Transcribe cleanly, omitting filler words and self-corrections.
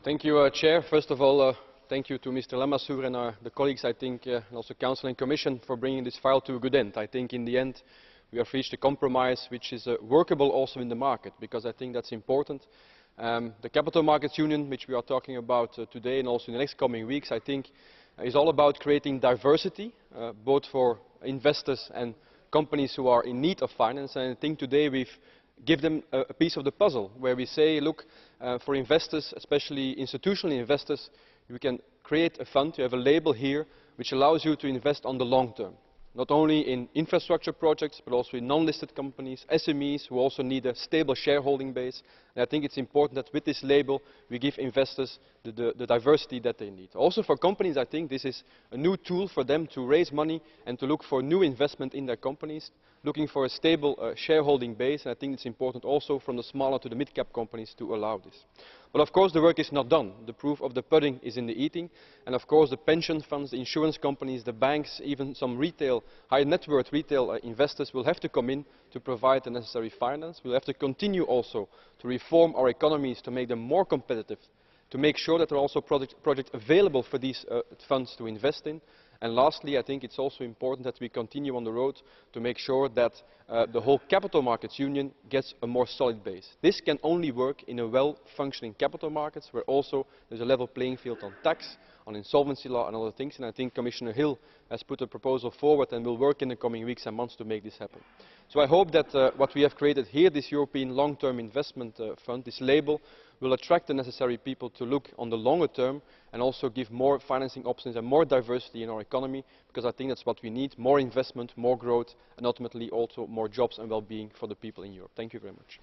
Thank you, Chair. First of all, thank you to Mr. Lamassoure and the colleagues, I think, and also Council and Commission for bringing this file to a good end. I think in the end we have reached a compromise which is workable also in the market, because I think that's important. The Capital Markets Union, which we are talking about today and also in the next coming weeks, I think is all about creating diversity, both for investors and companies who are in need of finance. And I think today we've give them a piece of the puzzle where we say, look, for investors, especially institutional investors, we can create a fund, you have a label here, which allows you to invest on the long term. Not only in infrastructure projects, but also in non-listed companies, SMEs who also need a stable shareholding base. And I think it's important that with this label we give investors the diversity that they need. Also for companies, I think this is a new tool for them to raise money and to look for new investment in their companies, looking for a stable shareholding base. And I think it's important also from the smaller to the mid-cap companies to allow this. But of course the work is not done. The proof of the pudding is in the eating. And of course the pension funds, the insurance companies, the banks, even some retail, high net worth retail investors will have to come in to provide the necessary finance. We'll have to continue also to reform our economies to make them more competitive, to make sure that there are also projects available for these funds to invest in. And lastly, I think it's also important that we continue on the road to make sure that the whole capital markets union gets a more solid base. This can only work in a well-functioning capital markets where also there's a level playing field on tax, on insolvency law and other things. And I think Commissioner Hill has put a proposal forward and will work in the coming weeks and months to make this happen. So I hope that what we have created here, this European Long-Term Investment Fund, this label, will attract the necessary people to look on the longer term and also give more financing options and more diversity in our economy, because I think that's what we need: more investment, more growth, and ultimately also more jobs and well-being for the people in Europe. Thank you very much.